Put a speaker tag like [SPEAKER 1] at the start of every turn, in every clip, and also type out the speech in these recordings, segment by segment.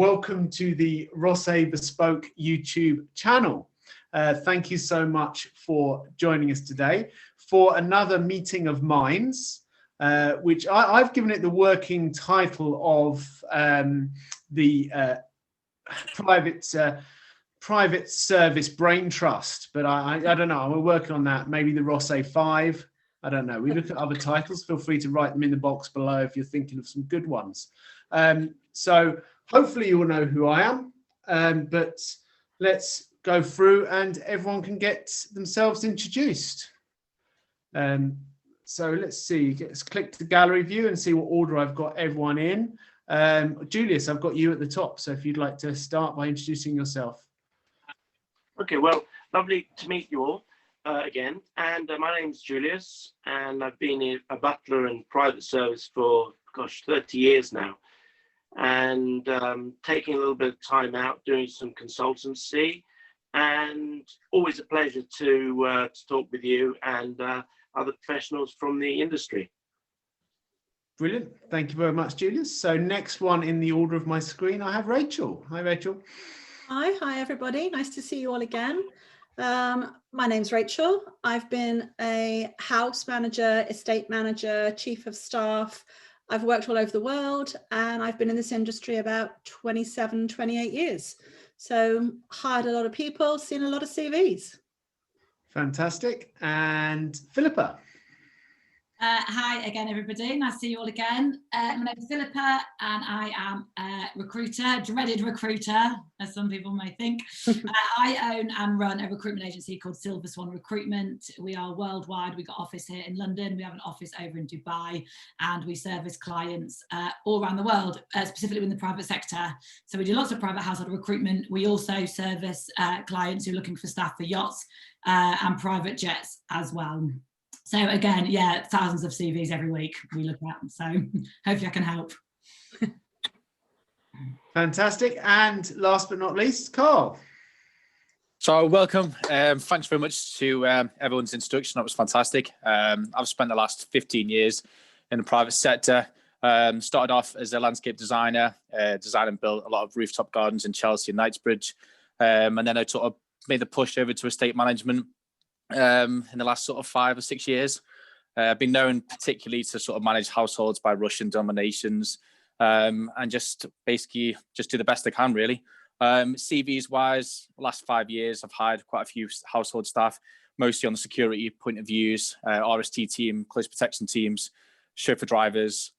[SPEAKER 1] Welcome to the Rosé Bespoke YouTube channel. Thank you so much for joining us today for another meeting of minds, which I've given it the working title of the private service brain trust, but I don't know, we're working on that. Maybe the Rosé 5, I don't know. We look at other titles. Feel free to write them in the box below if you're thinking of some good ones. So hopefully you will know who I am, but let's go through and everyone can get themselves introduced. So let's see, let's click the gallery view and see what order I've got everyone in. Julius, I've got you at the top, so if you'd like to start by introducing yourself.
[SPEAKER 2] Okay, well, lovely to meet you all again. And my name's Julius, and I've been a butler in private service for, gosh, 30 years now. And taking a little bit of time out, doing some consultancy, and always a pleasure to talk with you and other professionals from the industry.
[SPEAKER 1] Brilliant. Thank you very much, Julius. So next one in the order of my screen, I have Rachel. Hi, Rachel.
[SPEAKER 3] Hi, everybody. Nice to see you all again. My name's Rachel. I've been a house manager, estate manager, chief of staff. I've worked all over the world, and I've been in this industry about 27, 28 years. So hired a lot of people, seen a lot of CVs. Fantastic.
[SPEAKER 1] And Philippa.
[SPEAKER 4] Hi again, everybody. Nice to see you all again. My name is Philippa, and I am a recruiter, dreaded recruiter, as some people may think. I own and run a recruitment agency called Silver Swan Recruitment. We are worldwide. We've got an office here in London. We have an office over in Dubai, and we service clients all around the world, specifically in the private sector. So we do lots of private household recruitment. We also service clients who are looking for staff for yachts and private jets as well. So again, yeah, thousands of CVs every week we look at. So hopefully I can help.
[SPEAKER 1] Fantastic. And last but not least, Carl.
[SPEAKER 5] So welcome. Thanks very much to everyone's introduction. That was fantastic. I've spent the last 15 years in the private sector. Started off as a landscape designer, designed and built a lot of rooftop gardens in Chelsea and Knightsbridge. And then I sort of made the push over to estate management in the last sort of 5 or 6 years. I've been known particularly to sort of manage households by Russian dominations, and just basically just do the best I can, really. CVs wise, the last 5 years I've hired quite a few household staff, mostly on the security point of views, RST team, close protection teams, chauffeur drivers,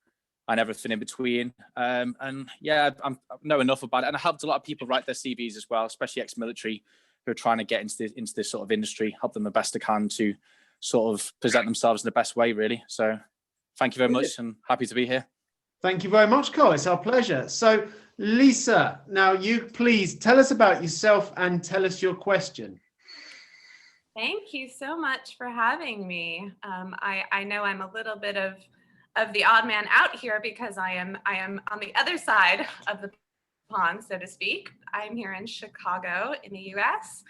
[SPEAKER 5] and everything in between. And yeah, I know enough about it, and I helped a lot of people write their CVs as well, especially ex-military, who are trying to get into this sort of industry, help them the best I can to sort of present themselves in the best way, really. So thank you very much, and happy to be here.
[SPEAKER 1] Thank you very much, Carl. It's our pleasure. So Lisa, now you please tell us about yourself and tell us your question.
[SPEAKER 6] Thank you so much for having me. I know I'm a little bit of the odd man out here because I am on the other side of the pond, so to speak. I'm here in Chicago in the US.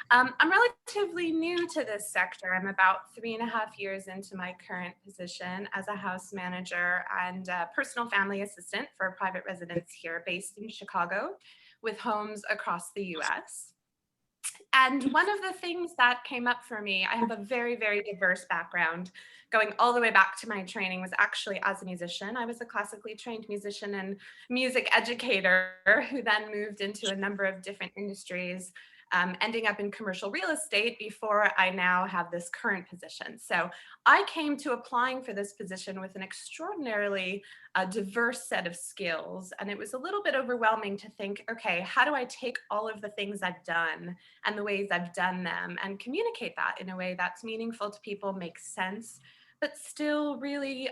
[SPEAKER 6] I'm relatively new to this sector. I'm about 3.5 years into my current position as a house manager and personal family assistant for private residents here based in Chicago with homes across the US. And one of the things that came up for me, I have a very, very diverse background. Going all the way back to my training was actually as a musician. I was a classically trained musician and music educator who then moved into a number of different industries, ending up in commercial real estate before I now have this current position. So I came to applying for this position with an extraordinarily diverse set of skills. And it was a little bit overwhelming to think, okay, how do I take all of the things I've done and the ways I've done them and communicate that in a way that's meaningful to people, makes sense, but still really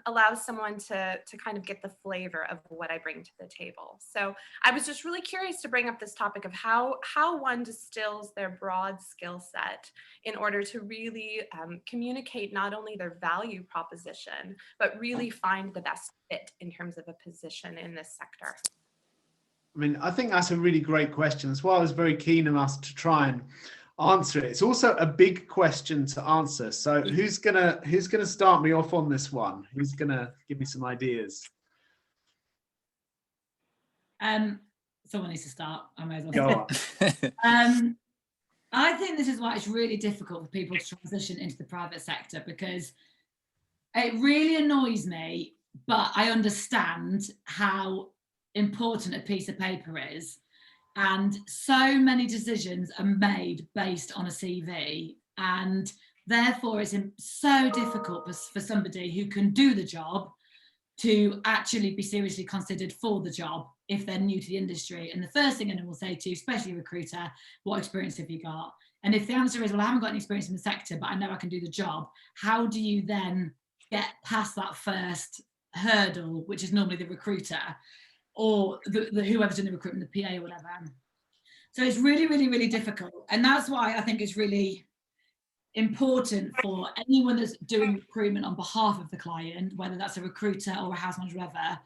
[SPEAKER 6] allows someone to kind of get the flavor of what I bring to the table. So I was just really curious to bring up this topic of how one distills their broad skill set in order to really communicate not only their value proposition, but really find the best fit in terms of a position in this sector.
[SPEAKER 1] I mean, I think that's a really great question. That's why I was very keen on us to try and answer it. It's also a big question to answer. So who's gonna start me off on this one? Who's gonna give me some ideas?
[SPEAKER 4] Someone needs to start. I may as well.
[SPEAKER 1] Go on.
[SPEAKER 4] I think this is why it's really difficult for people to transition into the private sector, because it really annoys me, but I understand how important a piece of paper is. And so many decisions are made based on a CV. And therefore, it's so difficult for somebody who can do the job to actually be seriously considered for the job if they're new to the industry. And the first thing anyone will say to you, especially a recruiter, what experience have you got? And if the answer is, well, I haven't got any experience in the sector, but I know I can do the job, how do you then get past that first hurdle, which is normally the recruiter or the whoever's doing the recruitment, the PA or whatever? So it's really, really, really difficult. And that's why I think it's really important for anyone that's doing recruitment on behalf of the client, whether that's a recruiter or a house manager, whatever,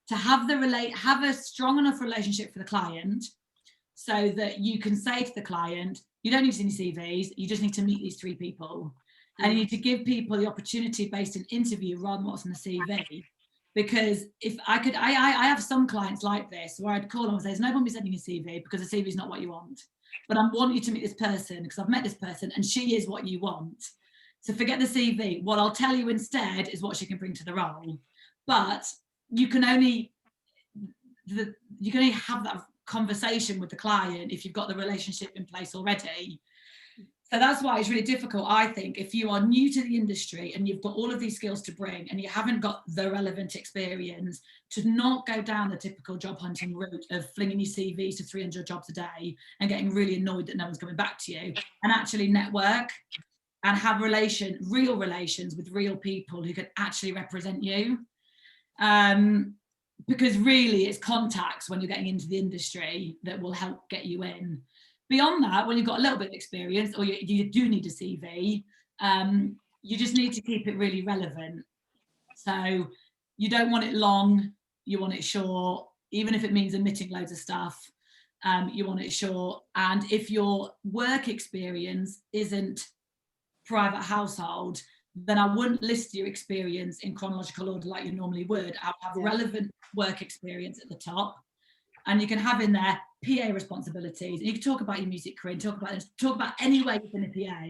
[SPEAKER 4] to have a strong enough relationship for the client so that you can say to the client, you don't need to see any CVs, you just need to meet these 3 people. And you need to give people the opportunity based in interview rather than what's on the CV. Because if I could, I have some clients like this where I'd call them and say, there's no point me sending a CV because the CV is not what you want. But I want you to meet this person because I've met this person and she is what you want. So forget the CV. What I'll tell you instead is what she can bring to the role. But you can only have that conversation with the client if you've got the relationship in place already. So that's why it's really difficult, I think, if you are new to the industry and you've got all of these skills to bring and you haven't got the relevant experience, to not go down the typical job hunting route of flinging your CVs to 300 jobs a day and getting really annoyed that no one's coming back to you, and actually network and have real relations with real people who can actually represent you. Because really it's contacts when you're getting into the industry that will help get you in. Beyond that, when you've got a little bit of experience or you do need a CV, you just need to keep it really relevant. So you don't want it long, you want it short, even if it means omitting loads of stuff, you want it short. And if your work experience isn't private household, then I wouldn't list your experience in chronological order like you normally would. I'll have relevant work experience at the top. And you can have in there PA responsibilities. You can talk about your music career, talk about any way you've been a PA.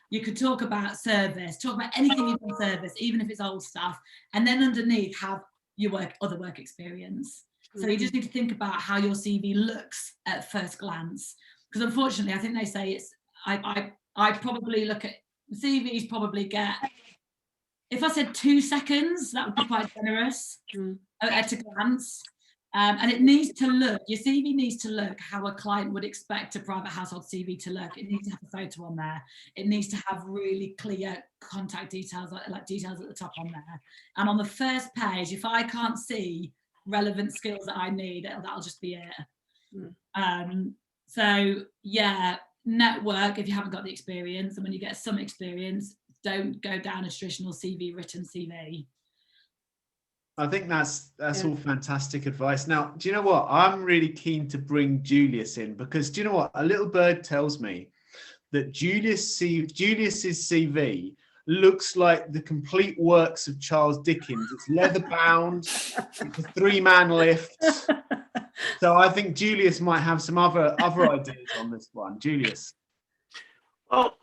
[SPEAKER 4] You could talk about service, talk about anything you've done service, even if it's old stuff. And then underneath have your other work experience. So you just need to think about how your CV looks at first glance. Because unfortunately, I think they say it's, I probably look at CVs probably get, if I said 2 seconds, that would be quite generous at a glance. And it needs to look, your CV needs to look how a client would expect a private household CV to look. It needs to have a photo on there. It needs to have really clear contact details, like details at the top on there. And on the first page, if I can't see relevant skills that I need, that'll just be it. So yeah, network if you haven't got the experience. And when you get some experience, don't go down a traditional CV, written CV.
[SPEAKER 1] I think that's all fantastic advice. Now, do you know what? I'm really keen to bring Julius in because do you know what? A little bird tells me that Julius's CV looks like the complete works of Charles Dickens. It's leather bound, it's a 3-man lift. So I think Julius might have some other ideas on this one. Julius.
[SPEAKER 2] Well,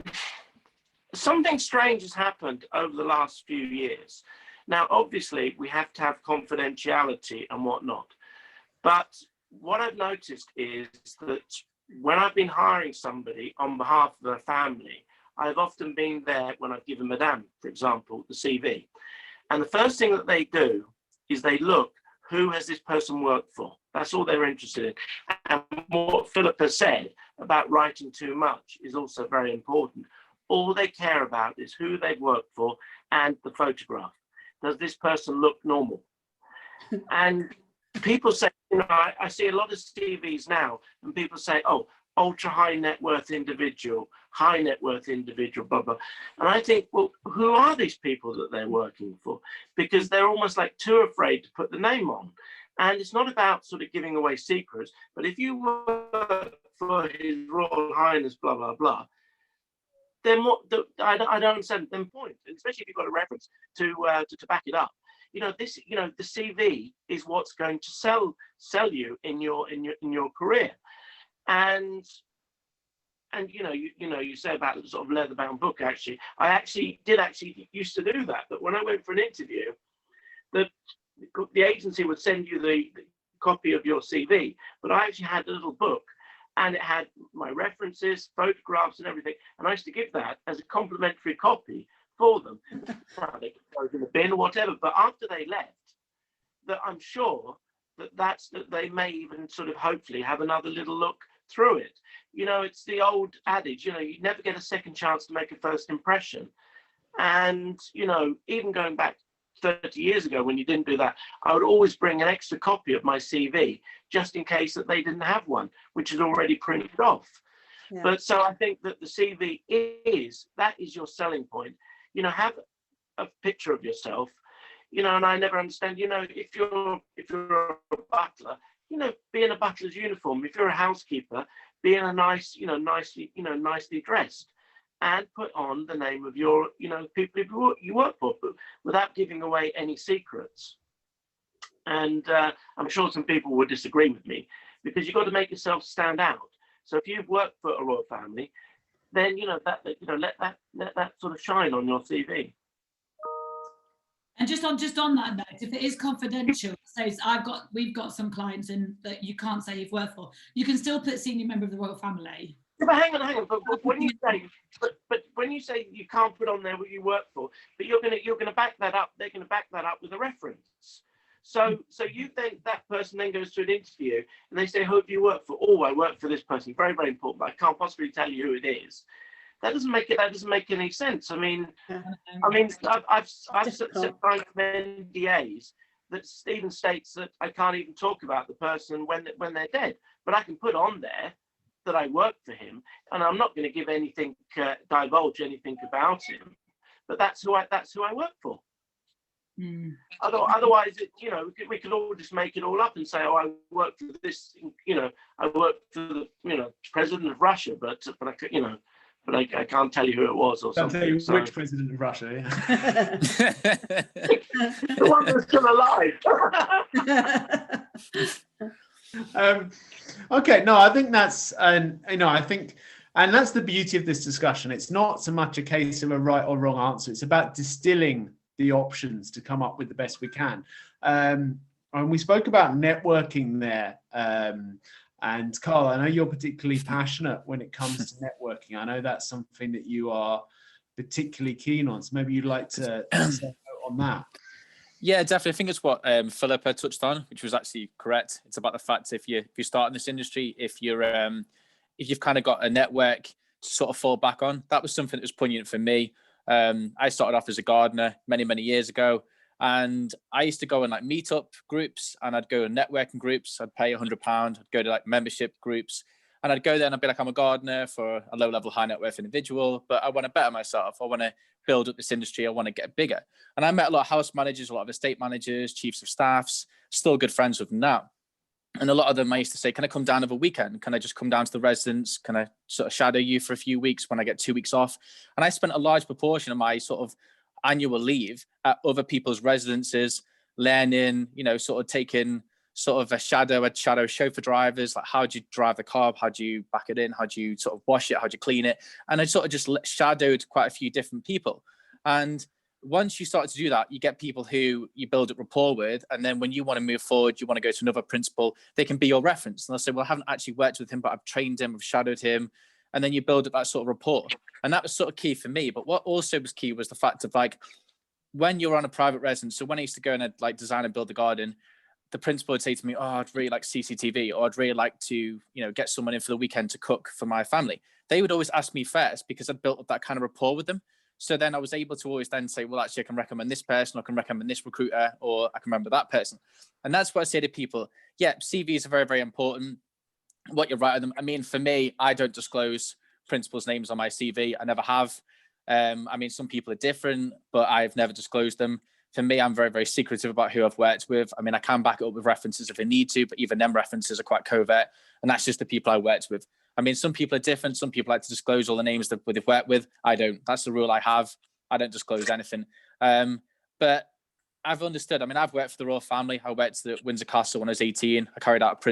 [SPEAKER 2] something strange has happened over the last few years. Now, obviously, we have to have confidentiality and whatnot. But what I've noticed is that when I've been hiring somebody on behalf of their family, I've often been there when I've given Madame, for example, the CV. And the first thing that they do is they look, who has this person worked for? That's all they're interested in. And what Philip has said about writing too much is also very important. All they care about is who they've worked for and the photograph. Does this person look normal? And people say, you know, I see a lot of CVs now, and people say, oh, ultra high net worth individual, high net worth individual, blah, blah. And I think, well, who are these people that they're working for? Because they're almost like too afraid to put the name on. And it's not about sort of giving away secrets, but if you work for His Royal Highness, blah, blah, blah, then what? I don't understand the point, especially if you've got a reference to back it up. the CV is what's going to sell you in your career. And you say about the sort of leather-bound book. Actually, I actually used to do that. But when I went for an interview, the agency would send you the copy of your CV, but I actually had a little book, and it had my references, photographs, and everything. And I used to give that as a complimentary copy for them. They could throw it in the bin or whatever. But after they left, that I'm sure that they may even sort of hopefully have another little look through it. It's the old adage, you never get a second chance to make a first impression. And, even going back 30 years ago when you didn't do that, I would always bring an extra copy of my CV just in case that they didn't have one, which is already printed off. Yeah. But so I think that the CV is your selling point. Have a picture of yourself, and I never understand, if you're a butler, be in a butler's uniform. If you're a housekeeper, be in a nicely dressed, and put on the name of your, people you work for, without giving away any secrets. And I'm sure some people would disagree with me, because you've got to make yourself stand out. So if you've worked for a royal family, then let that sort of shine on your CV.
[SPEAKER 4] And just on that note, if it is confidential, so we've got some clients in that you can't say you've worked for, you can still put senior member of the royal family.
[SPEAKER 2] But hang on. But when you say you can't put on there what you work for, but you're gonna back that up. They're gonna back that up with a reference. So you think that person then goes to an interview and they say, "Who do you work for?" "Oh, I work for this person. Very, very important, but I can't possibly tell you who it is." That doesn't make any sense. I mean, I've signed NDAs that even states that I can't even talk about the person when they're dead, but I can put on there that I work for him, and I'm not going to give anything, divulge anything about him. But that's who I work for. Mm. Otherwise, we could all just make it all up and say, "Oh, I work for this. I work for the president of Russia," but I can't tell you who it was or something.
[SPEAKER 1] I'll tell you which president of Russia, yeah.
[SPEAKER 2] The one that's still
[SPEAKER 1] alive. Okay, no, I think that's, and that's the beauty of this discussion. It's not so much a case of a right or wrong answer. It's about distilling the options to come up with the best we can. And we spoke about networking there. And Carl, I know you're particularly passionate when it comes to networking. I know that's something that you are particularly keen on. So maybe you'd like to say on that.
[SPEAKER 5] Yeah, definitely. I think it's what Philippa touched on, which was actually correct. It's about the fact if you start in this industry, if you've kind of got a network to sort of fall back on. That was something that was poignant for me. I started off as a gardener many years ago. And I used to go in like meetup groups, and I'd go in networking groups. I'd pay £100. I'd go to like membership groups, and I'd go there and I'd be like, I'm a gardener for a low level, high net worth individual, but I want to better myself. I want to build up this industry. I want to get bigger. And I met a lot of house managers, a lot of estate managers, chiefs of staffs, still good friends with them now. And a lot of them, I used to say, can I come down over a weekend? Can I just come down to the residence? Can I sort of shadow you for a few weeks when I get 2 weeks off? And I spent a large proportion of my sort of annual leave at other people's residences, learning, sort of taking sort of a shadow chauffeur drivers, like how do you drive the car, how do you back it in, how do you sort of wash it, how do you clean it? And I sort of just shadowed quite a few different people. And once you start to do that, you get people who you build up rapport with. And then when you want to move forward, you want to go to another principal, they can be your reference. And they'll say, well, I haven't actually worked with him, but I've trained him, I've shadowed him. And then you build up that sort of rapport. And that was sort of key for me. But what also was key was the fact of like, when you're on a private residence, so when I used to go and like design and build the garden, the principal would say to me, oh, I'd really like CCTV, or I'd really like to, get someone in for the weekend to cook for my family. They would always ask me first because I'd built up that kind of rapport with them. So then I was able to always then say, well, actually, I can recommend this person, or I can recommend this recruiter, or I can remember that person. And that's what I say to people. Yeah, CVs are very, very important. What you're writing them. I mean, for me, I don't disclose principals' names on my CV. I never have. I mean, some people are different, but I've never disclosed them. For me, I'm very, very secretive about who I've worked with. I mean, I can back it up with references if I need to, but even them references are quite covert. And that's just the people I worked with. I mean, some people are different. Some people like to disclose all the names that they've worked with. I don't. That's the rule I have. I don't disclose anything. But I've understood. I mean, I've worked for the royal family. I worked at Windsor Castle when I was 18. I carried out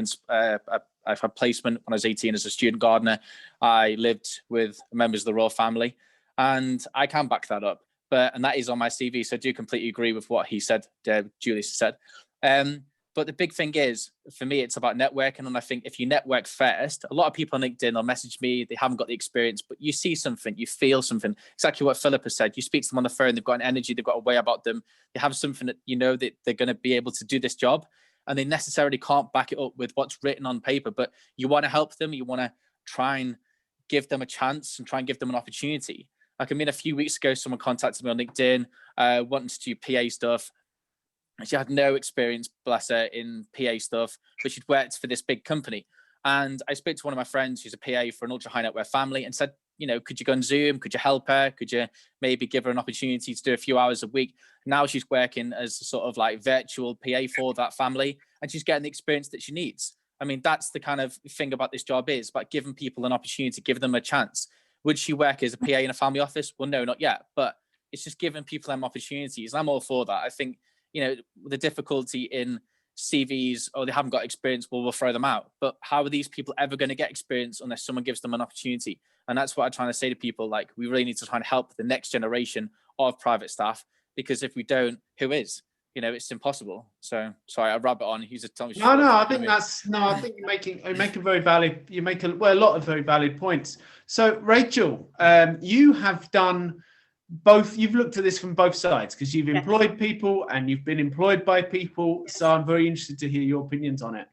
[SPEAKER 5] I've had placement when I was 18 as a student gardener. I lived with members of the royal family, and I can back that up. And that is on my CV. So I do completely agree with what he said, Julius said. But the big thing is, for me, it's about networking. And I think if you network first, a lot of people on LinkedIn will message me, they haven't got the experience, but you see something, you feel something. Exactly what Philippa said. You speak to them on the phone, they've got an energy, they've got a way about them. They have something that you know that they're going to be able to do this job. And they necessarily can't back it up with what's written on paper, but you want to help them. You want to try and give them a chance and try and give them an opportunity. Like, I mean, a few weeks ago, someone contacted me on LinkedIn, wanting to do PA stuff. She had no experience, bless her, in PA stuff, but she'd worked for this big company. And I spoke to one of my friends who's a PA for an ultra high net worth family and said, you know, could you go on Zoom? Could you help her? Could you maybe give her an opportunity to do a few hours a week? Now she's working as a sort of like virtual PA for that family, and she's getting the experience that she needs. I mean, that's the kind of thing about this job is about giving people an opportunity, give them a chance. Would she work as a PA in a family office? Well, no, not yet. But it's just giving people them opportunities. And I'm all for that. I think, you know, the difficulty in CVs, or they haven't got experience, well, we'll throw them out. But how are these people ever going to get experience unless someone gives them an opportunity? And that's what I'm trying to say to people. Like, we really need to try and help the next generation of private staff, because if we don't, who is? You know, it's impossible. So sorry, I rabbit on. He's just telling me.
[SPEAKER 1] I think I think you make a very valid, a lot of very valid points. So Rachel, you have done both. You've looked at this from both sides, because you've employed people and you've been employed by people. So I'm very interested to hear your opinions on it.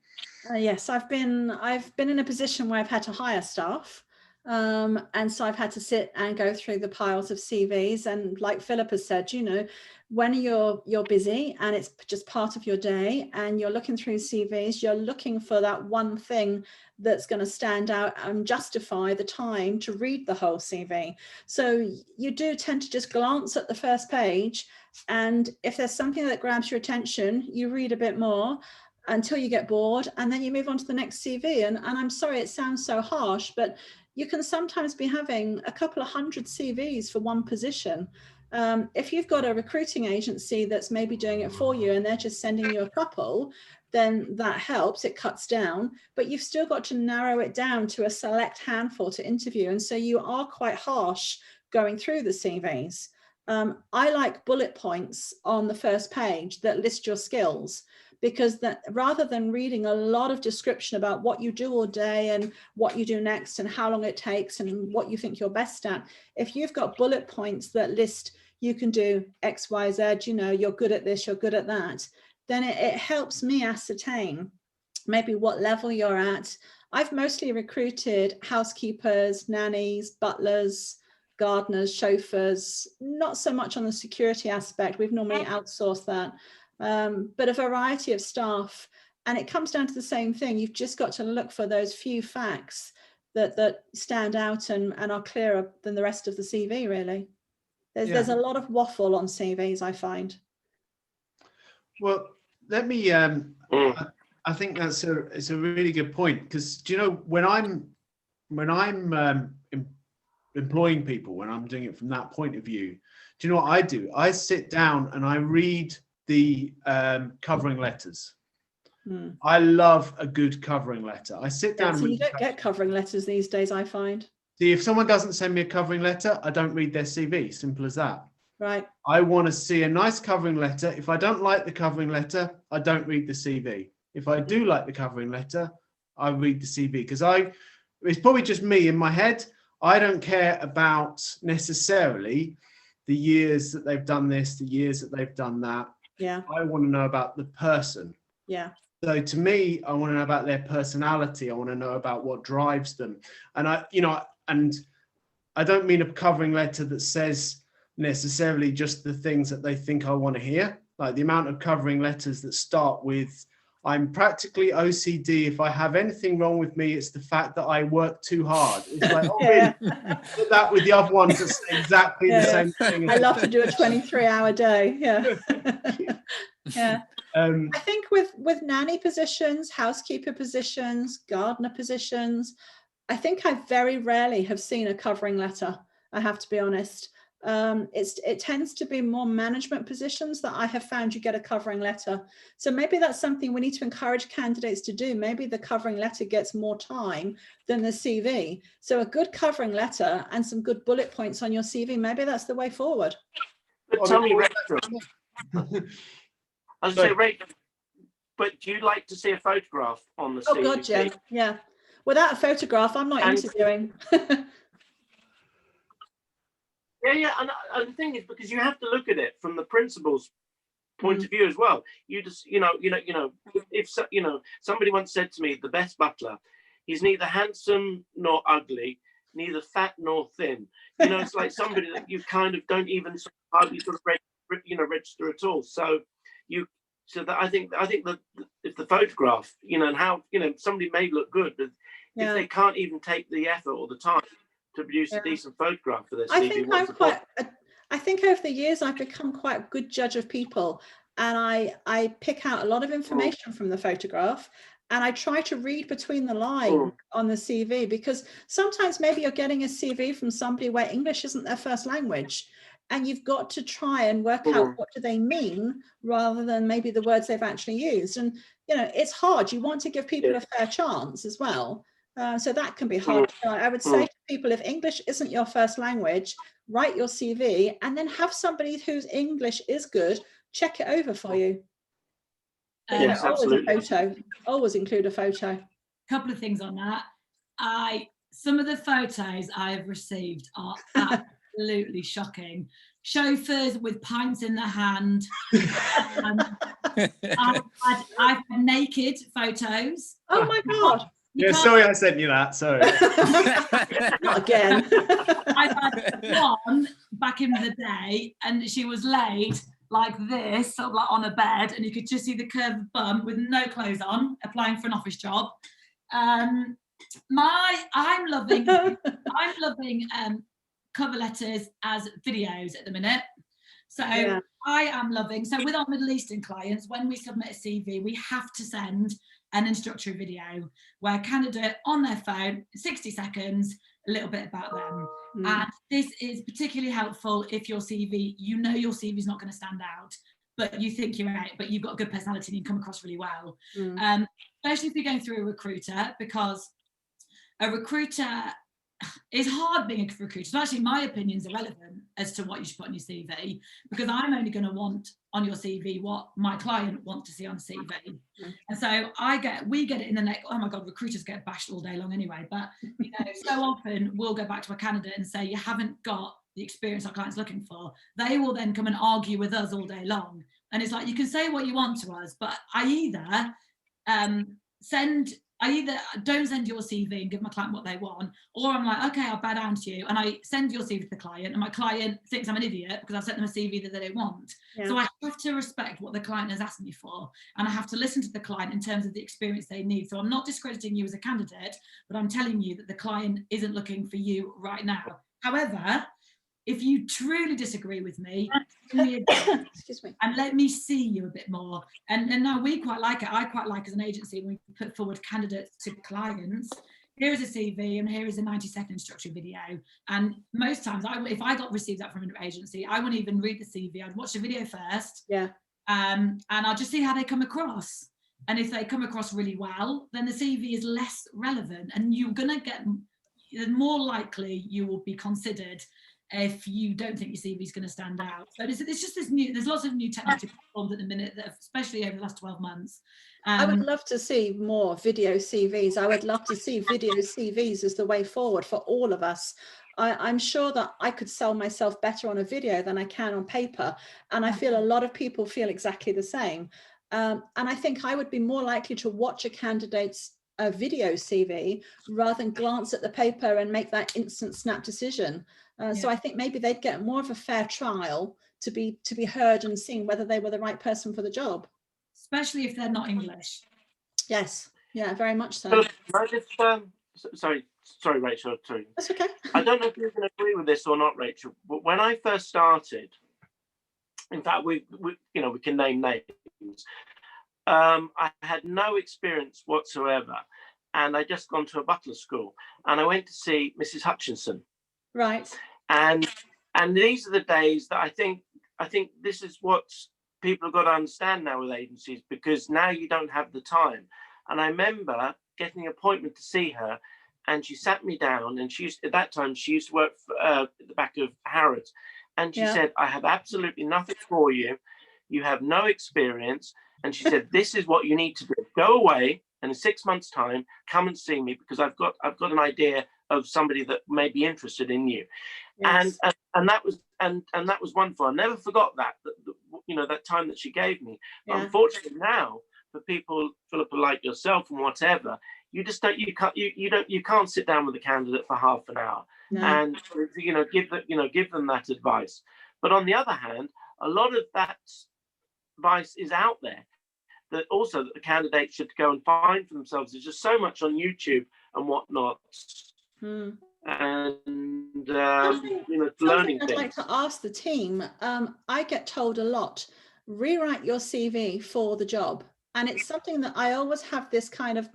[SPEAKER 3] Yes, I've been in a position where I've had to hire staff. And so I've had to sit and go through the piles of CVs. And like Philippa said, you know, when you're busy and it's just part of your day and you're looking through CVs, you're looking for that one thing that's going to stand out and justify the time to read the whole CV. So you do tend to just glance at the first page, and if there's something that grabs your attention, you read a bit more until you get bored, and then you move on to the next CV. And I'm sorry, it sounds so harsh, but you can sometimes be having a couple of hundred CVs for one position. If you've got a recruiting agency that's maybe doing it for you and they're just sending you a couple, then that helps, it cuts down, but you've still got to narrow it down to a select handful to interview. And so you are quite harsh going through the CVs. I like bullet points on the first page that list your skills, because that rather than reading a lot of description about what you do all day and what you do next and how long it takes and what you think you're best at, if you've got bullet points that list you can do X, Y, Z, you know, you're good at this, you're good at that, then it helps me ascertain maybe what level you're at. I've mostly recruited housekeepers, nannies, butlers, gardeners, chauffeurs, not so much on the security aspect. We've normally outsourced that. But a variety of staff, and it comes down to the same thing. You've just got to look for those few facts that stand out and are clearer than the rest of the CV, really. There's a lot of waffle on CVs, I find.
[SPEAKER 1] Well, let me, I think it's a really good point, because do you know, when I'm employing people, when I'm doing it from that point of view, do you know what I do? I sit down and I read the covering letters. I love a good covering letter. I sit down.
[SPEAKER 3] So you don't get covering letters these days, I find.
[SPEAKER 1] See, if someone doesn't send me a covering letter, I don't read their CV. Simple as that.
[SPEAKER 3] Right. I
[SPEAKER 1] want to see a nice covering letter. If I don't like the covering letter, I don't read the CV. If I do like the covering letter, I read the CV, because it's probably just me in my head. I don't care about necessarily the years that they've done this, the years that they've done that.
[SPEAKER 3] Yeah.
[SPEAKER 1] I want to know about the person.
[SPEAKER 3] Yeah.
[SPEAKER 1] So to me, I want to know about their personality. I want to know about what drives them. And I don't mean a covering letter that says necessarily just the things that they think I want to hear. Like the amount of covering letters that start with, I'm practically OCD. If I have anything wrong with me, it's the fact that I work too hard. It's like, really? Put that with the other ones that say exactly the same thing.
[SPEAKER 3] I love to do a 23-hour day. Yeah. Yeah. I think with nanny positions, housekeeper positions, gardener positions, I think I very rarely have seen a covering letter, I have to be honest. It tends to be more management positions that I have found you get a covering letter. So maybe that's something we need to encourage candidates to do. Maybe the covering letter gets more time than the CV. So a good covering letter and some good bullet points on your CV, maybe that's the way forward.
[SPEAKER 2] But tell me, Rachel, I was going to say, Rachel, but do you like to see a photograph on the CV?
[SPEAKER 3] Oh God, yeah, yeah. Without a photograph, I'm not interviewing.
[SPEAKER 2] Yeah, and the thing is, because you have to look at it from the principal's point of view as well. You just, if somebody once said to me, the best butler, he's neither handsome nor ugly, neither fat nor thin. It's like somebody that you kind of don't even hardly sort of register at all. So I think that if the photograph, and how somebody may look good, but if they can't even take the effort or the time to produce a decent photograph for their CV.
[SPEAKER 3] I think over the years I've become quite a good judge of people, and I pick out a lot of information from the photograph, and I try to read between the lines on the CV, because sometimes maybe you're getting a CV from somebody where English isn't their first language, and you've got to try and work out what do they mean rather than maybe the words they've actually used. And it's hard. You want to give people a fair chance as well. So that can be hard. I would say to people, if English isn't your first language, write your CV and then have somebody whose English is good check it over for you.
[SPEAKER 2] Yes, absolutely.
[SPEAKER 3] Always include a photo.
[SPEAKER 4] Couple of things on that. Some of the photos I have received are absolutely shocking. Chauffeurs with pints in their hand. I've had naked photos.
[SPEAKER 3] Oh my God.
[SPEAKER 1] Sorry I sent you that, sorry.
[SPEAKER 3] Not again.
[SPEAKER 4] I've had one back in the day, and she was laid like this, sort of like on a bed, and you could just see the curved bum with no clothes on, applying for an office job. I'm loving cover letters as videos at the minute. So I am loving, so with our Middle Eastern clients, when we submit a CV, we have to send an introductory video where a candidate on their phone, 60 seconds, a little bit about them. And this is particularly helpful if your CV, your CV is not going to stand out, but you think you're right, but you've got a good personality and you come across really well. Especially if you're going through a recruiter, because a recruiter, it's hard being a recruiter. So actually my opinion is irrelevant as to what you should put on your CV, because I'm only going to want on your CV what my client wants to see on a CV. And so we get it in the neck. Oh my God, recruiters get bashed all day long anyway. But so often we'll go back to a candidate and say, you haven't got the experience our client's looking for. They will then come and argue with us all day long. And it's like, you can say what you want to us, but I either don't send your CV and give my client what they want, or I'm like, okay, I'll bow down to you, and I send your CV to the client, and my client thinks I'm an idiot because I've sent them a CV that they don't want. So I have to respect what the client has asked me for, and I have to listen to the client in terms of the experience they need. So I'm not discrediting you as a candidate, but I'm telling you that the client isn't looking for you right now. However, if you truly disagree with me,
[SPEAKER 3] excuse me,
[SPEAKER 4] and let me see you a bit more. And now we quite like it. I quite like as an agency when we put forward candidates to clients. Here is a CV and here is a 90-second introductory video. And most times, if I received that from an agency, I wouldn't even read the CV. I'd watch the video first. And I'll just see how they come across. And if they come across really well, then the CV is less relevant, and you're gonna get more likely you will be considered if you don't think your CV is going to stand out. So it's just there's lots of new technology platforms at the minute, that especially over the last 12 months.
[SPEAKER 3] I would love to see more video CVs. I would love to see video CVs as the way forward for all of us. I'm sure that I could sell myself better on a video than I can on paper. And I feel a lot of people feel exactly the same. And I think I would be more likely to watch a candidate's video CV rather than glance at the paper and make that instant snap decision. So I think maybe they'd get more of a fair trial to be heard and seen whether they were the right person for the job.
[SPEAKER 4] Especially if they're not English.
[SPEAKER 3] Yes, yeah, very much so.
[SPEAKER 2] Sorry, Rachel. Sorry.
[SPEAKER 3] That's okay.
[SPEAKER 2] I don't know if you can agree with this or not, Rachel, but when I first started, in fact, we can name names. I had no experience whatsoever, and I just gone to a butler school, and I went to see Mrs. Hutchinson.
[SPEAKER 3] Right.
[SPEAKER 2] And And these are the days that I think this is what people have got to understand now with agencies, because now you don't have the time. And I remember getting an appointment to see her, and she sat me down, and at that time she used to work at the back of Harrods, and she said, I have absolutely nothing for you. You have no experience. And she said, this is what you need to do. Go away, and in 6 months' time, come and see me, because I've got an idea of somebody that may be interested in you. Yes. And that was wonderful. I never forgot that that time that she gave me. But unfortunately now, for people, Philippa, like yourself and whatever, you just don't, you can't sit down with a candidate for half an hour and give them that advice. But on the other hand, a lot of that advice is out there that also that the candidates should go and find for themselves. There's just so much on YouTube and whatnot. And learning
[SPEAKER 3] I'd
[SPEAKER 2] things.
[SPEAKER 3] like to ask the team. I get told a lot, rewrite your CV for the job, and it's something that I always have this kind of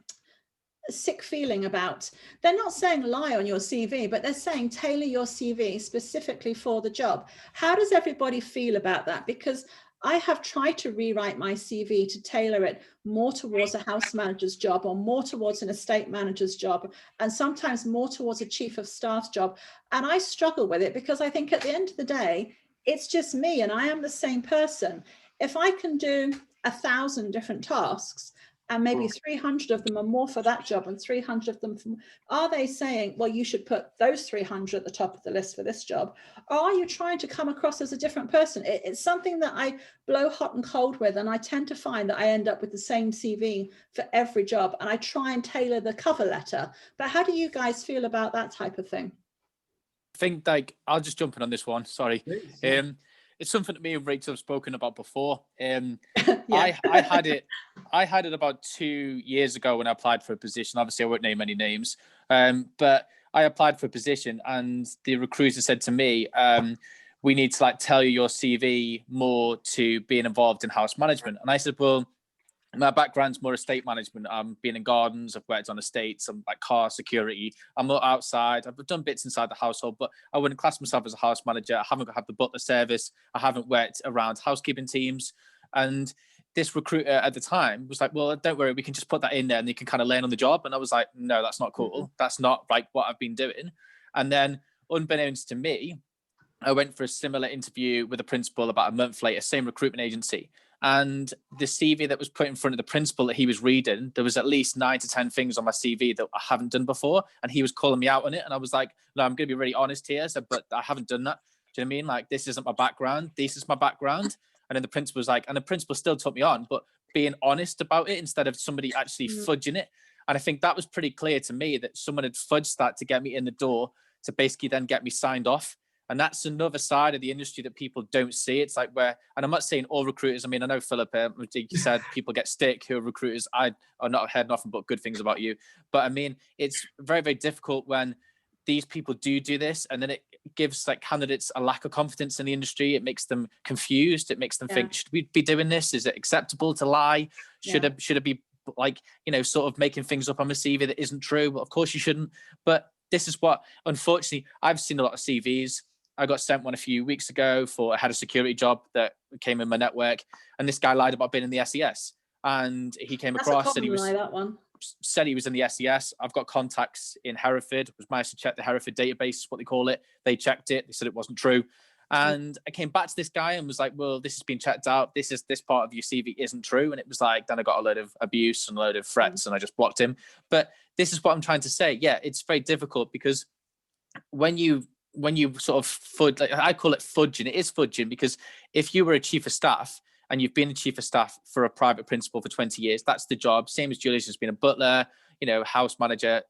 [SPEAKER 3] sick feeling about. They're not saying lie on your CV, but they're saying tailor your CV specifically for the job. How does everybody feel about that? Because I have tried to rewrite my CV to tailor it more towards a house manager's job, or more towards an estate manager's job, and sometimes more towards a chief of staff's job. And I struggle with it, because I think at the end of the day, it's just me and I am the same person. If I can do 1,000 different tasks, and maybe 300 of them are more for that job and 300 of them are they saying, well, you should put those 300 at the top of the list for this job? Or are you trying to come across as a different person? It's something that I blow hot and cold with, and I tend to find that I end up with the same CV for every job, and I try and tailor the cover letter. But how do you guys feel about that type of thing?
[SPEAKER 5] I think, I'll just jump in on this one. Sorry. It's something that me and Rachel have spoken about before. I had it about 2 years ago when I applied for a position. Obviously, I won't name any names, but I applied for a position, and the recruiter said to me, we need to tell you your CV more to being involved in house management. And I said, well, my background's more estate management. I've been in gardens, I've worked on estates, I'm car security. I'm not outside. I've done bits inside the household, but I wouldn't class myself as a house manager. I haven't had the butler service. I haven't worked around housekeeping teams. And this recruiter at the time was like, well, don't worry, we can just put that in there and you can kind of learn on the job. And I was like, no, that's not cool. That's not what I've been doing. And then unbeknownst to me, I went for a similar interview with a principal about a month later, same recruitment agency. And the CV that was put in front of the principal that he was reading, there was at least 9 to 10 things on my CV that I haven't done before. And he was calling me out on it. And I was like, no, I'm going to be really honest here. So, but I haven't done that. Do you know what I mean? This isn't my background. This is my background. And then the principal was like, and the principal still took me on, but being honest about it instead of somebody actually fudging it. And I think that was pretty clear to me that someone had fudged that to get me in the door to basically then get me signed off. And that's another side of the industry that people don't see. It's and I'm not saying all recruiters. I mean, I know Philippa, you said people get stick who are recruiters. I are not heard nothing but good things about you. But I mean, it's very, very difficult when these people do this, and then it gives candidates a lack of confidence in the industry. It makes them confused. It makes them think, should we be doing this? Is it acceptable to lie? Should it be sort of making things up on a CV that isn't true? Well, of course you shouldn't. But this is what, unfortunately, I've seen a lot of CVs. I got sent one a few weeks ago for I had a security job that came in my network, and this guy lied about being in the SES. And he came across and said he was in the SES. I've got contacts in Hereford. Was managed to check the Hereford database, what they call it. They checked it. They said it wasn't true. And I came back to this guy and was like, well, this has been checked out. This part of your CV isn't true. And it was then I got a load of abuse and a load of threats, and I just blocked him. But this is what I'm trying to say. Yeah, it's very difficult, because when you sort of fudge, I call it fudging. It is fudging, because if you were a chief of staff and you've been a chief of staff for a private principal for 20 years, that's the job. Same as Julius has been a butler, house manager,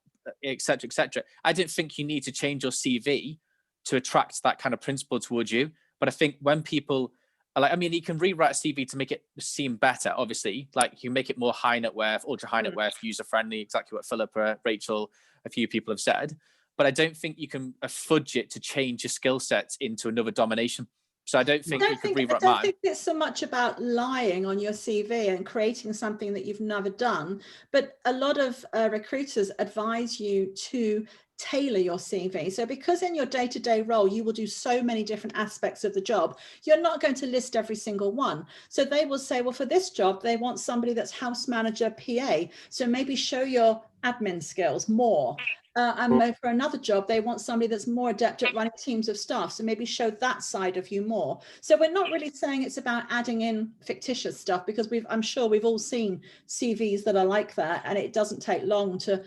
[SPEAKER 5] etc., etc. I don't think you need to change your CV to attract that kind of principal towards you. But I think when people are you can rewrite a CV to make it seem better, obviously. You make it more high net worth, ultra high net worth, user friendly, exactly what Philippa, Rachel, a few people have said. But I don't think you can fudge it to change your skill sets into another domination. So I don't think you can rewrite mine.
[SPEAKER 3] I don't think it's so much about lying on your CV and creating something that you've never done. But a lot of recruiters advise you to tailor your CV. So because in your day-to-day role, you will do so many different aspects of the job, you're not going to list every single one. So they will say, well, for this job, they want somebody that's house manager, PA. So maybe show your admin skills more. And maybe for another job, they want somebody that's more adept at running teams of staff. So maybe show that side of you more. So we're not really saying it's about adding in fictitious stuff, because I'm sure we've all seen CVs that are like that, and it doesn't take long to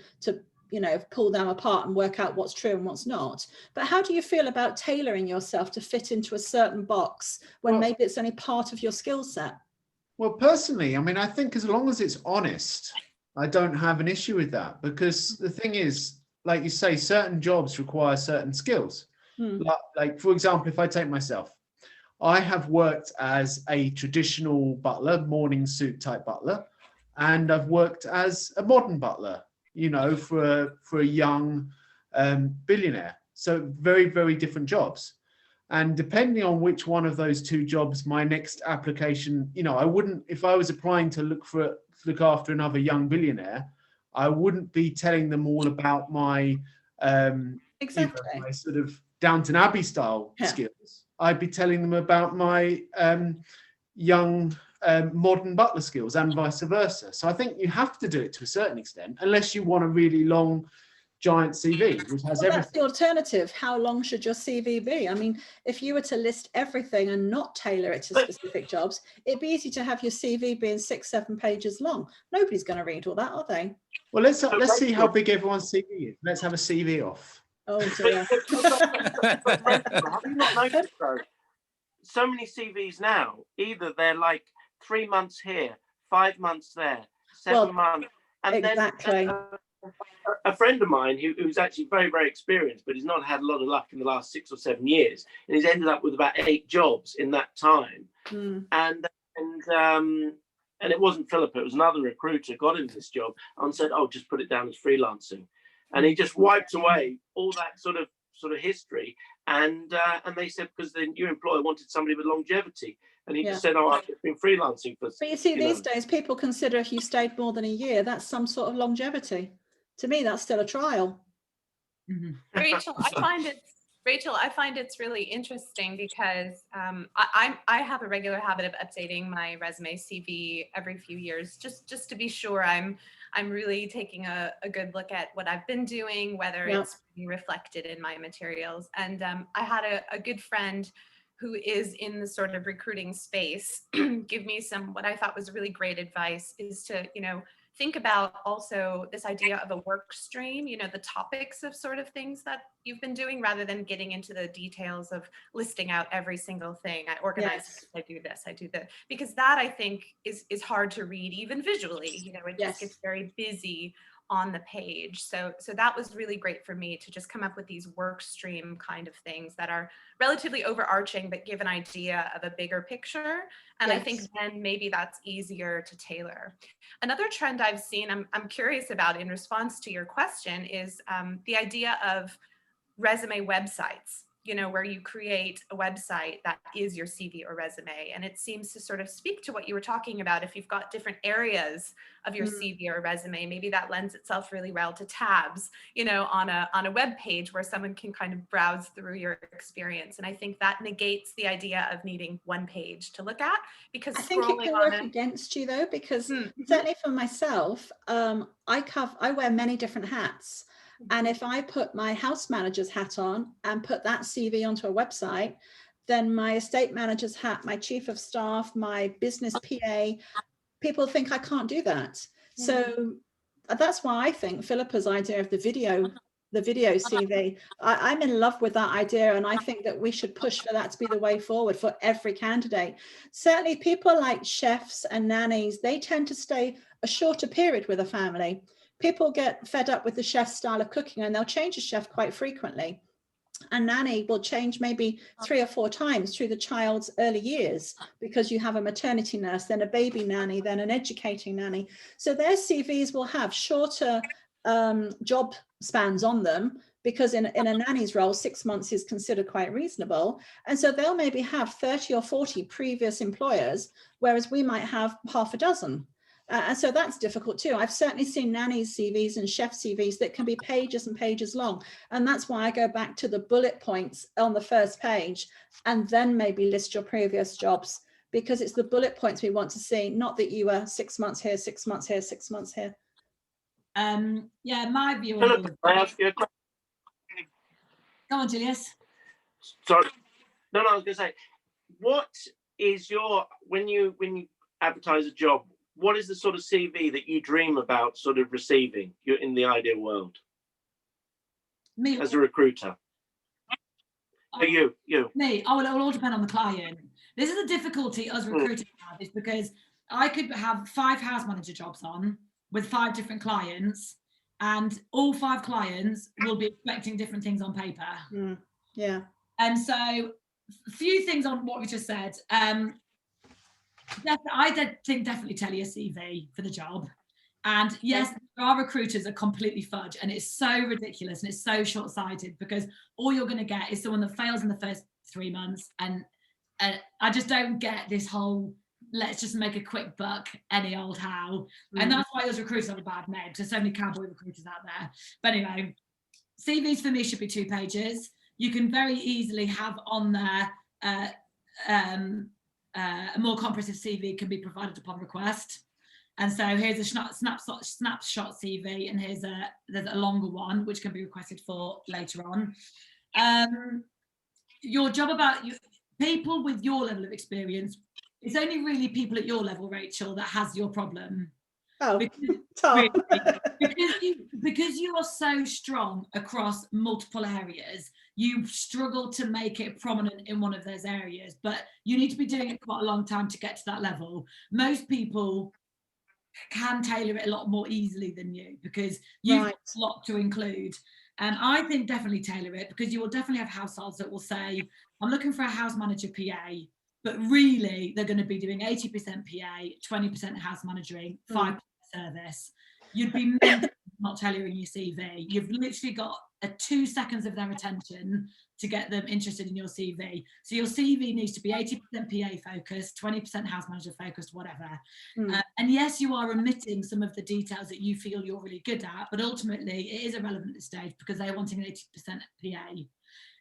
[SPEAKER 3] pull them apart and work out what's true and what's not. But how do you feel about tailoring yourself to fit into a certain box when maybe it's only part of your skill set?
[SPEAKER 1] Well, personally, I mean, I think as long as it's honest, I don't have an issue with that, because the thing is, like you say, certain jobs require certain skills. Like, for example, if I take myself, I have worked as a traditional butler, morning suit type butler, and I've worked as a modern butler, for a young billionaire. So very, very different jobs. And depending on which one of those two jobs, my next application, I wouldn't, if I was applying to look after another young billionaire, I wouldn't be telling them all about my my sort of Downton Abbey style skills. I'd be telling them about my young modern butler skills, and vice versa. So I think you have to do it to a certain extent, unless you want a really long, giant CV, which has everything.
[SPEAKER 3] That's the alternative. How long should your CV be? I mean, if you were to list everything and not tailor it to specific jobs, it'd be easy to have your CV being 6-7 pages long. Nobody's going to read all that, are they?
[SPEAKER 1] Well, let's see how big everyone's CV is. Let's have a CV off.
[SPEAKER 3] Oh dear.
[SPEAKER 2] Have you not noticed though? So many CVs now, either they're like 3 months here, 5 months there, 7 months, and
[SPEAKER 3] exactly.
[SPEAKER 2] Then a friend of mine who's actually very, very experienced, but he's not had a lot of luck in the last 6 or 7 years, and he's ended up with about 8 jobs in that time. And it wasn't Philippa, it was another recruiter got him this job and said, "Oh, just put it down as freelancing," and he just wiped away all that sort of history. And they said, because the new employer wanted somebody with longevity, and he just said, "Oh, I've been freelancing for."
[SPEAKER 3] But you see, these days people consider if you stayed more than a year, that's some sort of longevity. To me, that's still a trial.
[SPEAKER 6] Rachel, I find it's really interesting because I have a regular habit of updating my resume CV every few years, just to be sure I'm really taking a good look at what I've been doing, whether it's being reflected in my materials. And I had a good friend who is in the sort of recruiting space give me what I thought was really great advice, is to, think about also this idea of a work stream, the topics of sort of things that you've been doing, rather than getting into the details of listing out every single thing. I organize this, I do this, I do that, because that I think is hard to read even visually. It just gets very busy on the page. So that was really great for me to just come up with these work stream kind of things that are relatively overarching, but give an idea of a bigger picture. And I think then maybe that's easier to tailor. Another trend I've seen, I'm curious about in response to your question, is the idea of resume websites, where you create a website that is your CV or resume. And it seems to sort of speak to what you were talking about. If you've got different areas of your CV or resume, maybe that lends itself really well to tabs, on a web page where someone can kind of browse through your experience. And I think that negates the idea of needing one page to look at, because
[SPEAKER 3] I think it can work against you though, because certainly for myself, I wear many different hats. And if I put my house manager's hat on and put that CV onto a website, then my estate manager's hat, my chief of staff, my business PA, people think I can't do that. So that's why I think Philippa's idea of the video CV, I'm in love with that idea. And I think that we should push for that to be the way forward for every candidate. Certainly people like chefs and nannies, they tend to stay a shorter period with a family. People get fed up with the chef's style of cooking and they'll change a chef quite frequently. A nanny will change maybe 3 or 4 times through the child's early years, because you have a maternity nurse, then a baby nanny, then an educating nanny. So their CVs will have shorter job spans on them, because in a nanny's role, 6 months is considered quite reasonable. And so they'll maybe have 30 or 40 previous employers, whereas we might have half a dozen. And so that's difficult too. I've certainly seen nannies CVs and chef CVs that can be pages and pages long. And that's why I go back to the bullet points on the first page and then maybe list your previous jobs, because it's the bullet points we want to see, not that you were 6 months here, 6 months here, 6 months here.
[SPEAKER 4] Yeah, my view on
[SPEAKER 2] Philip, can I ask you a question?
[SPEAKER 4] Go on, Julius.
[SPEAKER 2] Sorry. No, I was going to say, what is your, when you advertise a job, what is the sort of CV that you dream about sort of receiving? You're in the ideal world.
[SPEAKER 4] Me
[SPEAKER 2] as a recruiter. You.
[SPEAKER 4] Me. Oh, well, it will all depend on the client. This is the difficulty us recruiters have, is because I could have 5 house manager jobs on with 5 different clients, and all 5 clients will be expecting different things on paper.
[SPEAKER 3] Yeah.
[SPEAKER 4] And so a few things on what we just said. I think definitely tell your CV for the job. And yes, there are recruiters that completely fudge, and it's so ridiculous and it's so short-sighted, because all you're going to get is someone that fails in the first 3 months. And I just don't get this whole, let's just make a quick buck any old how. And that's why those recruiters have a bad name, because there's so many cowboy recruiters out there. But anyway, CVs for me should be 2 pages. You can very easily have on there a more comprehensive CV can be provided upon request. And so here's a snapshot CV, and there's a longer one which can be requested for later on. Your job about people with your level of experience. It's only really people at your level, Rachel, that has your problem.
[SPEAKER 3] Oh,
[SPEAKER 4] because you are so strong across multiple areas, you struggle to make it prominent in one of those areas, but you need to be doing it quite a long time to get to that level. Most people can tailor it a lot more easily than you, because you've got a lot to include. And I think definitely tailor it, because you will definitely have households that will say, I'm looking for a house manager PA, but really they're going to be doing 80% PA, 20% house managing, 5% service. You'd be not tailoring your CV. You've literally got 2 seconds of their attention to get them interested in your CV. So your CV needs to be 80% PA focused, 20% house manager focused, whatever. And yes, you are omitting some of the details that you feel you're really good at, but ultimately it is irrelevant at this stage, because they're wanting 80% PA.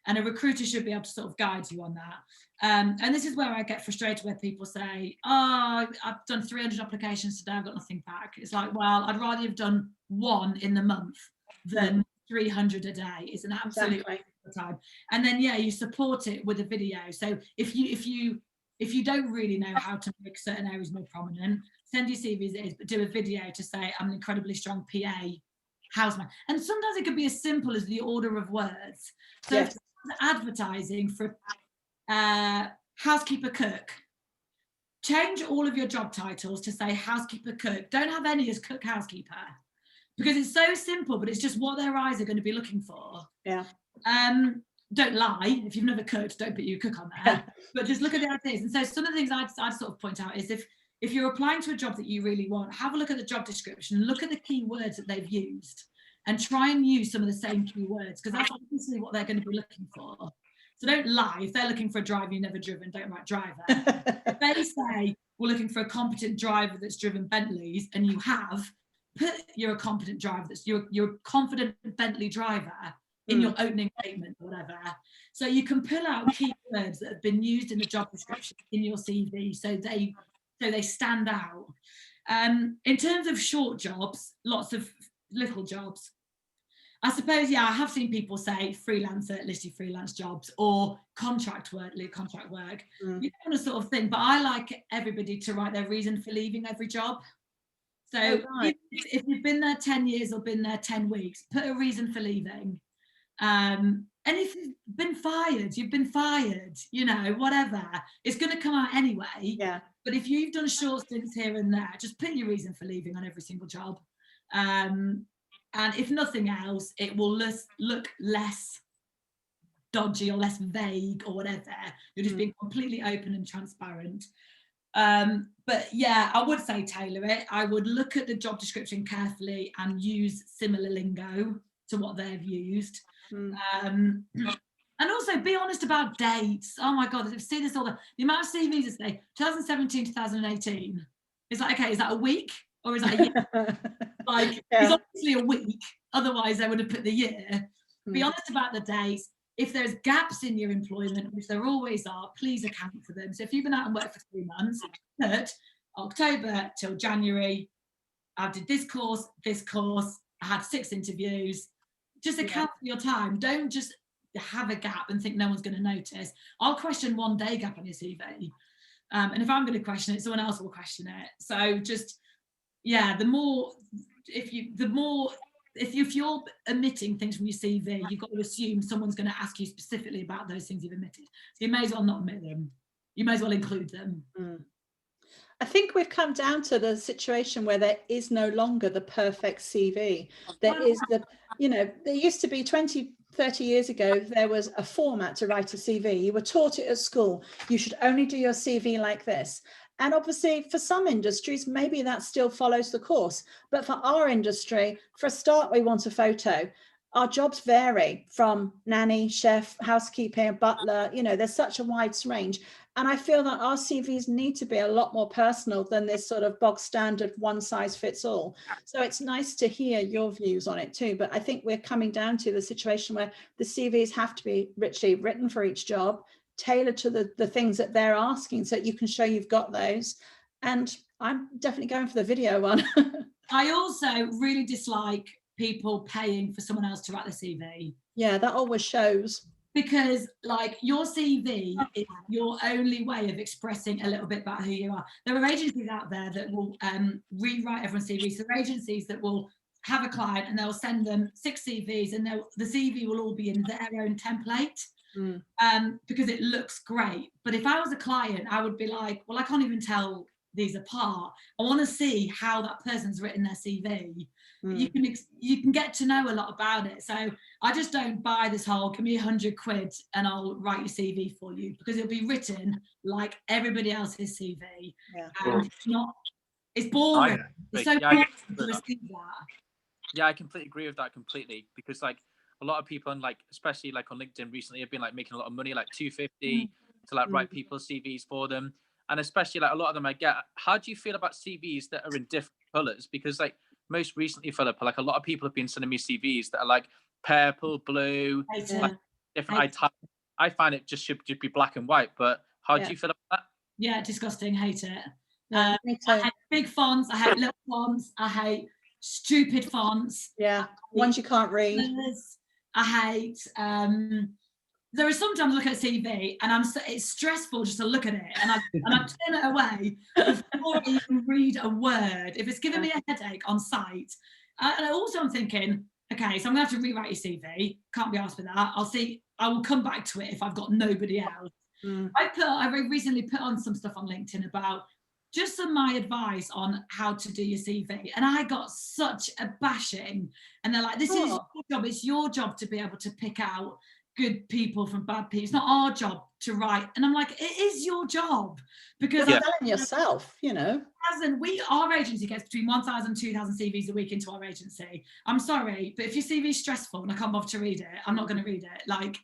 [SPEAKER 4] And a recruiter should be able to sort of guide you on that. And this is where I get frustrated, where people say, oh, I've done 300 applications today, I've got nothing back. It's like, well, I'd rather you've done 1 in the month than 300 a day. It's an absolute waste of time. And then, yeah, you support it with a video. So if you don't really know how to make certain areas more prominent, send your CV as it is, but do a video to say, I'm an incredibly strong PA houseman. And sometimes it could be as simple as the order of words. So if advertising for housekeeper cook, change all of your job titles to say housekeeper cook. Don't have any as cook housekeeper, because it's so simple, but it's just what their eyes are going to be looking for. Don't lie. If you've never cooked, don't put you cook on there, but just look at the ideas. And so some of the things I'd sort of point out is, if you're applying to a job that you really want, have a look at the job description, look at the keywords that they've used, and try and use some of the same keywords, because that's obviously what they're going to be looking for. So don't lie. If they're looking for a driver you've never driven, don't write driver. If they say, we're looking for a competent driver that's driven Bentleys, and you have, put you're a competent driver, you're a confident Bentley driver in your opening statement or whatever. So you can pull out keywords that have been used in the job description in your CV, so they stand out. In terms of short jobs, lots of little jobs, I suppose, I have seen people say freelancer, listed freelance jobs, or contract work. You don't want to sort of thing, but I like everybody to write their reason for leaving every job. So if you've been there 10 years or been there 10 weeks, put a reason for leaving. And if you've been fired, you've been fired, whatever. It's going to come out anyway. But if you've done short stints here and there, just put your reason for leaving on every single job. And if nothing else, it will look less dodgy or less vague or whatever. You're just being completely open and transparent. But yeah, I would say tailor it. I would look at the job description carefully and use similar lingo to what they've used. And also be honest about dates. Oh my God, I've seen this all the amount of CVs that say 2017, 2018. It's like, okay, is that a week? or is that a year? Like, it's obviously a week, otherwise I would have put the year. Be honest about the dates. If there's gaps in your employment, which there always are, please account for them. So if you've been out and worked for 3 months, put October till January, I did this course, I had 6 interviews. Just account for your time. Don't just have a gap and think no one's going to notice. I'll question 1 day gap on your CV. And if I'm going to question it, someone else will question it. So just, if you're omitting things from your CV, you've got to assume someone's going to ask you specifically about those things you've omitted. So you may as well not omit them. You may as well include them.
[SPEAKER 3] I think we've come down to the situation where there is no longer the perfect CV. There is there used to be 20, 30 years ago, there was a format to write a CV. You were taught it at school. You should only do your CV like this. And obviously for some industries, maybe that still follows the course. But for our industry, for a start, we want a photo. Our jobs vary from nanny, chef, housekeeping, butler, there's such a wide range. And I feel that our CVs need to be a lot more personal than this sort of bog standard one size fits all. So it's nice to hear your views on it too. But I think we're coming down to the situation where the CVs have to be richly written for each job, tailored to the things that they're asking so that you can show you've got those. And I'm definitely going for the video one.
[SPEAKER 4] I also really dislike people paying for someone else to write the CV.
[SPEAKER 3] Yeah, that always shows.
[SPEAKER 4] Because like your CV is your only way of expressing a little bit about who you are. There are agencies out there that will rewrite everyone's CV. So there are agencies that will have a client and they'll send them 6 CVs and the CV will all be in their own template because it looks great. But if I was a client, I would be like, well, I can't even tell these apart. I want to see how that person's written their CV. You can get to know a lot about it. So I just don't buy this whole give me £100 and I'll write your CV for you, because it'll be written like everybody else's CV. And it's boring. It's so boring to receive that.
[SPEAKER 5] Yeah, I completely agree with that completely, because like a lot of people, and like especially like on LinkedIn recently, have been like making a lot of money, like $250 to like write people's CVs for them. And especially like a lot of them I get. How do you feel about CVs that are in different colors? Because like most recently, Philippa, like a lot of people have been sending me CVs that are like purple, blue, like different. I find it should be black and white. But how do you feel about that?
[SPEAKER 4] Yeah, disgusting. Hate it. I hate big fonts. I hate little fonts. I hate stupid fonts.
[SPEAKER 3] Yeah, ones you can't read.
[SPEAKER 4] I hate. There are sometimes I look at a CV and it's stressful just to look at it, and I turn it away before I even read a word if it's giving me a headache on site. And also I'm thinking, okay, so I'm gonna have to rewrite your CV. Can't be asked for that. I will come back to it if I've got nobody else. I recently put on some stuff on LinkedIn about just some my advice on how to do your CV, and I got such a bashing. And they're like, this is your job. It's your job to be able to pick out good people from bad people. It's not our job to write. And I'm like, it is your job, because
[SPEAKER 3] you're telling yourself,
[SPEAKER 4] our agency gets between 1,000 and 2,000 CVs a week into our agency. I'm sorry, but if your CV is stressful and I can't bother to read it, I'm not going to read it. Like,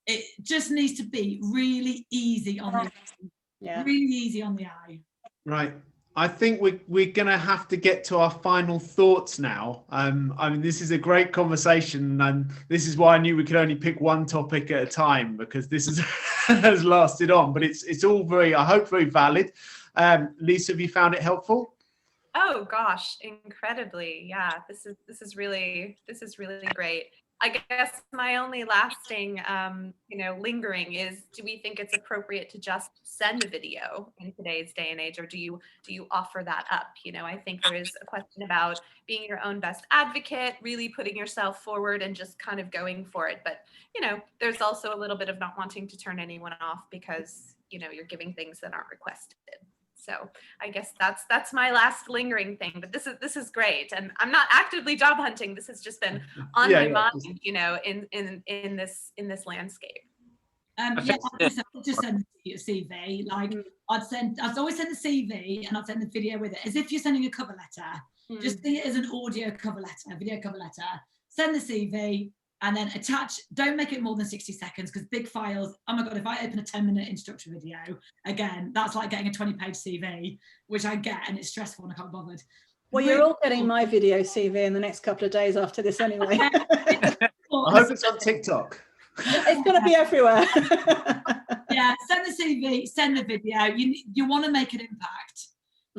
[SPEAKER 4] it just needs to be really easy on the eye. Really easy on the eye.
[SPEAKER 1] Right. I think we're going to have to get to our final thoughts now. I mean, this is a great conversation, and this is why I knew we could only pick one topic at a time, because this has lasted on. But it's all I hope, very valid. Lisa, have you found it helpful?
[SPEAKER 6] Oh gosh, incredibly. Yeah, this is really great. I guess my only lasting, lingering is, do we think it's appropriate to just send a video in today's day and age, or do you offer that up? I think there is a question about being your own best advocate, really putting yourself forward and just kind of going for it. But, there's also a little bit of not wanting to turn anyone off because, you're giving things that aren't requested. So I guess that's my last lingering thing. But this is great, and I'm not actively job hunting. This has just been on my mind, in this landscape.
[SPEAKER 4] I'd just send your CV. Like I'd always send the CV, and I'd send the video with it, as if you're sending a cover letter. Just see it as an audio cover letter, video cover letter. Send the CV. And then attach, don't make it more than 60 seconds, because big files, oh my God, if I open a 10-minute instructor video, again, that's like getting a 20-page CV, which I get, and it's stressful and I can't be bothered.
[SPEAKER 3] Well, you're all getting my video CV in the next couple of days after this anyway.
[SPEAKER 1] I hope it's on TikTok.
[SPEAKER 3] It's going to be everywhere.
[SPEAKER 4] Yeah, send the CV, send the video. You want to make an impact.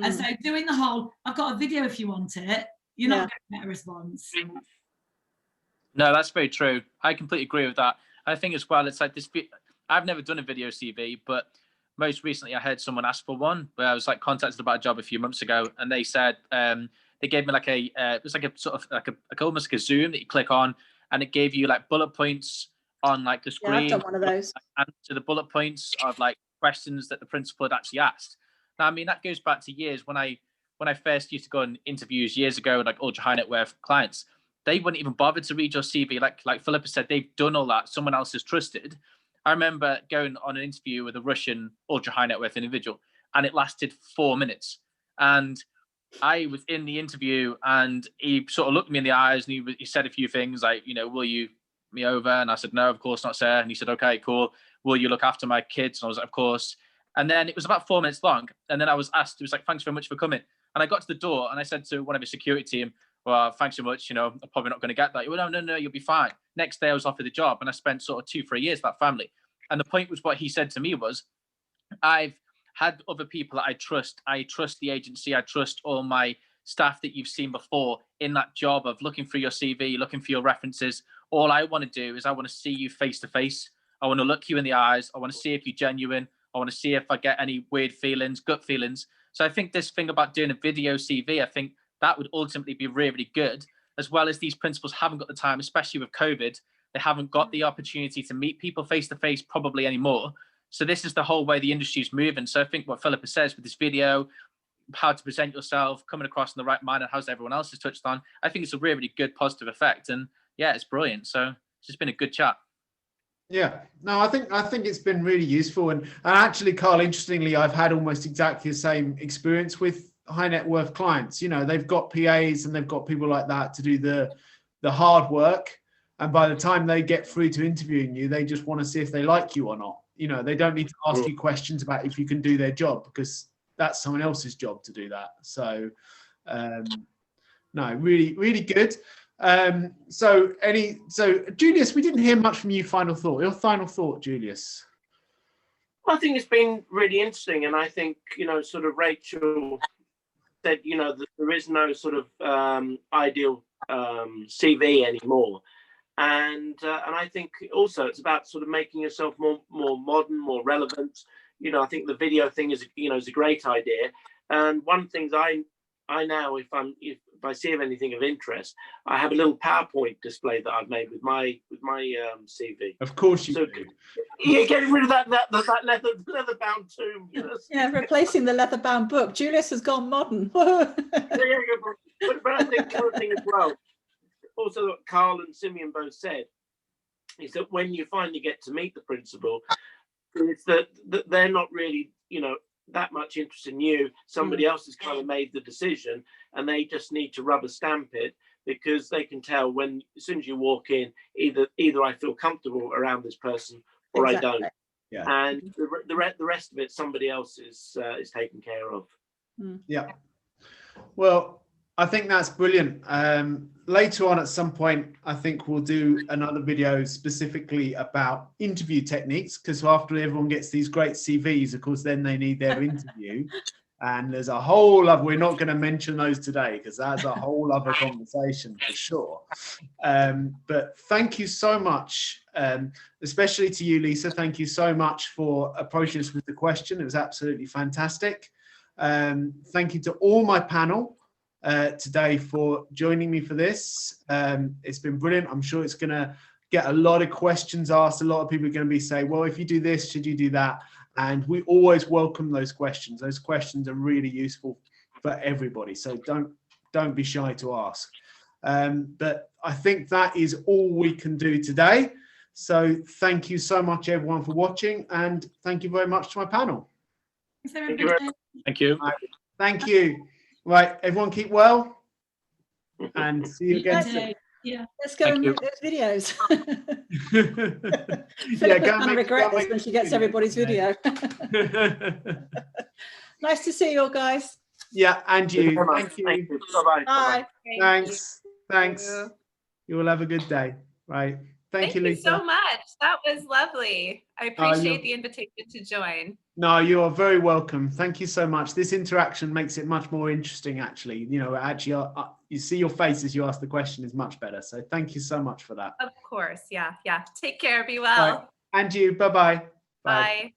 [SPEAKER 4] And so doing the whole, I've got a video if you want it, you're not going to get a response.
[SPEAKER 5] No, that's very true. I completely agree with that. I think as well, it's like this. I've never done a video CV, but most recently I heard someone ask for one. Where I was like contacted about a job a few months ago, and they said they gave me like it was like a sort of like almost like a Zoom that you click on, and it gave you like bullet points on like the screen.
[SPEAKER 3] Yeah, I've done one of those.
[SPEAKER 5] And to the bullet points of like questions that the principal had actually asked. Now, I mean, that goes back to years when I first used to go on interviews years ago, like ultra high net worth clients. They wouldn't even bother to read your CV. Like Philippa said, they've done all that. Someone else is trusted. I remember going on an interview with a Russian ultra high net worth individual, and it lasted 4 minutes. And I was in the interview, and he sort of looked me in the eyes, and he said a few things like, will you me over? And I said, no, of course not, sir. And he said, okay, cool. Will you look after my kids? And I was like, of course. And then it was about 4 minutes long. And then I was asked, it was like, thanks very much for coming. And I got to the door, and I said to one of his security team, well, thanks so much. I'm probably not going to get that. He went, no, you'll be fine. Next day I was offered the job, and I spent sort of 2-3 years with that family. And the point was, what he said to me was, I've had other people that I trust. I trust the agency. I trust all my staff that you've seen before in that job of looking through your CV, looking for your references. All I want to do is I want to see you face to face. I want to look you in the eyes. I want to see if you're genuine. I want to see if I get any weird feelings, gut feelings. So I think this thing about doing a video CV, I think that would ultimately be really, really good, as well as these principals haven't got the time, especially with COVID. They haven't got the opportunity to meet people face to face probably anymore. So this is the whole way the industry is moving. So I think what Philippa says with this video, how to present yourself, coming across in the right manner, how's everyone else has touched on, I think it's a really, really good positive effect. And yeah, it's brilliant. So it's just been a good chat.
[SPEAKER 1] Yeah, no, I think it's been really useful. And actually, Carl, interestingly, I've had almost exactly the same experience with high net worth clients. They've got PAs and they've got people like that to do the hard work. And by the time they get through to interviewing you, they just want to see if they like you or not. They don't need to ask you questions about if you can do their job, because that's someone else's job to do that. So, no, really, really good. So Julius, we didn't hear much from you. Your final thought, Julius.
[SPEAKER 2] I think it's been really interesting, and I think sort of Rachel said that there is no sort of ideal CV anymore, and I think also it's about sort of making yourself more modern, more relevant. I think the video thing is a great idea, and one of the things I now, if I see of anything of interest, I have a little PowerPoint display that I've made with my CV.
[SPEAKER 1] Of course you do.
[SPEAKER 2] Yeah, getting rid of that leather bound tomb.
[SPEAKER 3] Yeah, replacing the leather bound book. Julius has gone modern.
[SPEAKER 2] But I think one thing as well, also what Carl and Simeon both said, is that when you finally get to meet the principal, it's that they're not really that much interest in you. Somebody else has kind of made the decision, and they just need to rubber stamp it, because they can tell as soon as you walk in, either I feel comfortable around this person or exactly. I don't.
[SPEAKER 1] Yeah.
[SPEAKER 2] And the rest of it, somebody else is taken care of.
[SPEAKER 1] Yeah. Well, I think that's brilliant. Later on at some point, I think we'll do another video specifically about interview techniques, because after everyone gets these great CVs, of course, then they need their interview. And there's a whole other, we're not going to mention those today, because that's a whole other conversation for sure. But thank you so much, especially to you, Lisa. Thank you so much for approaching us with the question. It was absolutely fantastic. Thank you to all my panel today for joining me for this. It's been brilliant. I'm sure it's going to get a lot of questions asked. A lot of people are going to be saying, well, if you do this, should you do that? And we always welcome those questions. Those questions are really useful for everybody. So don't be shy to ask. But I think that is all we can do today. So thank you so much, everyone, for watching. And thank you very much to my panel.
[SPEAKER 5] Thank you.
[SPEAKER 1] Thank you. Right, everyone keep well, and see you again soon.
[SPEAKER 3] Yeah, let's go and make those videos.
[SPEAKER 1] Yeah, go and
[SPEAKER 3] regret this when she gets everybody's video. Nice to see you all, guys.
[SPEAKER 1] Yeah, and you. Thank you.
[SPEAKER 2] Thank you. Bye-bye.
[SPEAKER 3] Bye.
[SPEAKER 1] Thanks. Thanks.
[SPEAKER 6] you.
[SPEAKER 1] You will have a good day. Right. Thank you, Lisa.
[SPEAKER 6] so much. That was lovely. I appreciate the invitation to join.
[SPEAKER 1] No, you are very welcome. Thank you so much. This interaction makes it much more interesting, actually. You know, actually, you see your face as you ask the question is much better. So thank you so much for that.
[SPEAKER 6] Of course. Yeah. Yeah. Take care. Be well.
[SPEAKER 1] Right. And you. Bye-bye.
[SPEAKER 6] Bye.